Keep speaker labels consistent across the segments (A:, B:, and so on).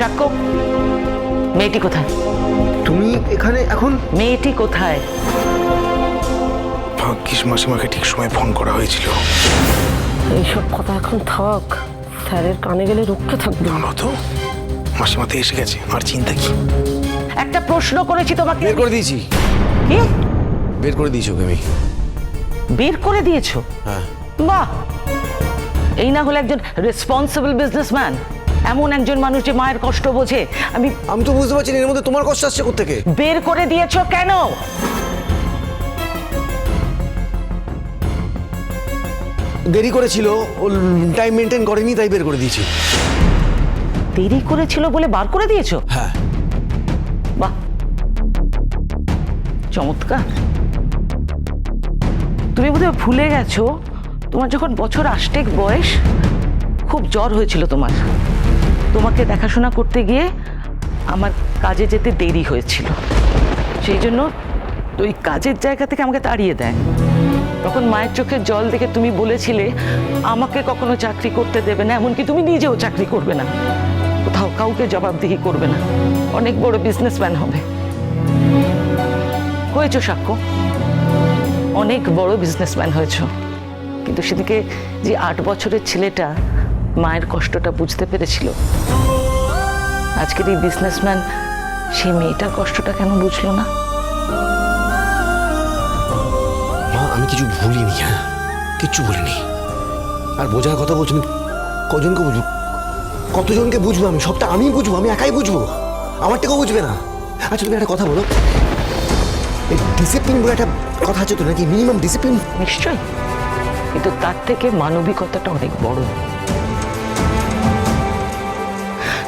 A: সাক্ষ্য, মেয়েটি কোথায়?
B: তুমি এখানে এখন?
A: মেয়েটি কোথায়?
B: ভাগ্যিস মাসিমাকে ঠিক সময় ফোন করা হয়েছিল।
C: এইসব কথা এখন থাক, স্যারের কানে গেলে রক্ষে থাকবে না।
B: তো মাসিমা তো এসে গেছে, আর চিন্তা কি?
A: একটা প্রশ্ন করেছি তোমাকে।
D: বের করে দিয়েছি।
A: কি
D: বের করে দিয়েছি ওকে আমি।
A: বের করে দিয়েছো?
D: হ্যাঁ।
A: বাহ, এই না হলে একজন রেসপন্সিবল বিজনেসম্যান, এমন একজন মানুষ যে মায়ের কষ্ট বোঝে।
D: আমি তো বুঝতে পারছি না এর মধ্যে তোমার কষ্ট আসছে কোত্থেকে।
A: বের করে দিয়েছো কেন?
D: দেরি করেছিল, ও টাইম মেনটেন করেনি, তাই বের করে দিয়েছি।
A: দেরি করেছিল বলে বার করে দিয়েছো?
D: হ্যাঁ।
A: বাহ, চমৎকার। তুমি বোধহয় ভুলে গেছো, তোমার যখন বছর 8 বয়স, খুব জ্বর হয়েছিল তোমার। তোমাকে দেখাশোনা করতে গিয়ে আমার কাজে যেতে দেরি হয়েছিল, সেই জন্য ওই কাজের জায়গা থেকে আমাকে তাড়িয়ে দেয়। তখন মায়ের চোখের জল দেখে তুমি বলেছিলে আমাকে কখনো চাকরি করতে দেবে না, এমনকি তুমি নিজেও চাকরি করবে না, কোথাও কাউকে জবাবদিহি করবে না, অনেক বড় বিজনেসম্যান হবে। হয়েছো সাক্ষ্য, অনেক বড় বিজনেসম্যান হয়েছো। কিন্তু সেদিকে যে 8 বছরের ছেলেটা মায়ের কষ্টটা বুঝতে পেরেছিল, আজকের এই বিজনেসম্যান সেই মেয়েটার কষ্টটা কেন বুঝলো না?
D: মা, আমি কিছু ভুলিনি। হ্যাঁ, কিচ্ছু ভুলিনি। আর বোঝার কথা বলছি, আমি কজনকে বুঝবো, কতজনকে বুঝবো? আমি সবটা আমিই বুঝবো, আমি একাই বুঝবো, আমার থেকেও বুঝবে না। আচ্ছা তুমি একটা কথা বলো, এই ডিসিপ্লিন বলে একটা কথা আছে তো নাকি? Minimum discipline.
A: নিশ্চয়ই, কিন্তু তার থেকে মানবিকতাটা অনেক বড়।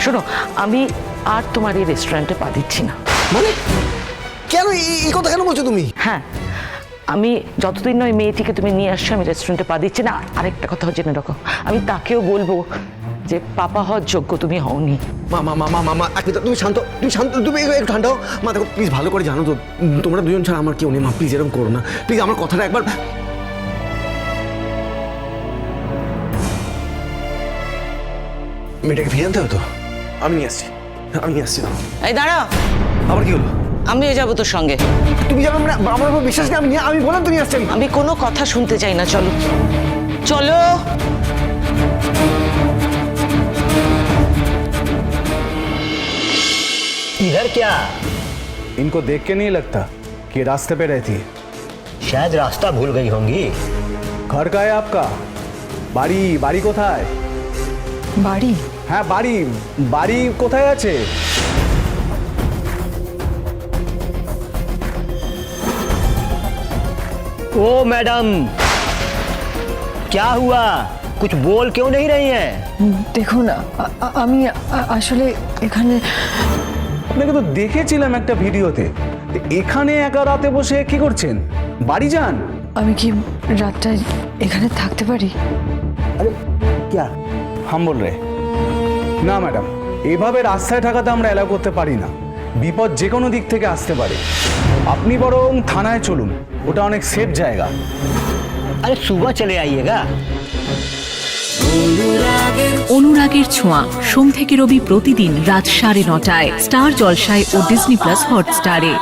A: শোনো, আমি আর তোমার এই রেস্টুরেন্টে পা দিচ্ছি না।
D: মানে কেন এই কথা কেন বলছো তুমি?
A: হ্যাঁ, আমি যতদিন নয় মেয়েটিকে তুমি নিয়ে আসছো, আমি রেস্টুরেন্টে পা দিচ্ছি না। আরেকটা কথা জেনে রাখো, আমি তাকেও বলবো যে পাপা হওয়ার যোগ্য তুমি হওনি।
D: মা মা মা মা মা তুমি শান্ত, তুমি শান্ত, তুমি একটু ঠান্ডা হও। মা দেখো প্লিজ, ভালো করে জানো তো তোমরা দুজন ছাড়া আমার কেউ নেই। মা প্লিজ এরকম করো না, প্লিজ আমার কথাটা একবার। মেয়েটাকে ফিরে আনতে হবে তো, আমি নিয়ে আসছি, আমি নিয়ে আসছি।
A: এই দাঁড়া,
D: আবার কি হলো?
A: আমিও যাবো তোর সঙ্গে।
D: তুমি যাবে মানে আমার উপর বিশ্বাস নেই? আমি বললাম তো নিয়ে আসছি।
A: আমি কোনো কথা শুনতে চাই না, চলো চলো।
E: इधर क्या?
F: इनको देख के नहीं लगता कि रास्ते पे रहती है।
E: शायद रास्ता भूल गई होंगी।
F: घर का है आपका? বাড়ি বাড়ি কোথায়?
G: বাড়ি?
F: হ্যাঁ বাড়ি, বাড়ি কোথায় আছে?
E: ओ मैडम, क्या हुआ? कुछ बोल क्यों नहीं रही हैं?
G: দেখুন, আমি আসলে এখানে
F: আপনাকে তো দেখেছিলাম একটা ভিডিওতে। এখানে একা রাতে বসে কি করছেন? বাড়ি যান।
G: আমি কি রাতটা এখানে থাকতে পারি?
F: আরে क्या हम बोल रहे না ম্যাডাম, এভাবে রাস্তায় থাকাতে আমরা এলাও করতে পারি না। বিপদ যে কোনো দিক থেকে আসতে পারে। আপনি বরং থানায় চলুন, ওটা অনেক সেফ জায়গা।
E: अरे सुबह चले आइएगा।
H: অনুরাগের ছোঁয়া, সোম থেকে রবি প্রতিদিন রাত 9:30টায় স্টার জলসায় ও ডিজনি প্লাস হটস্টারে।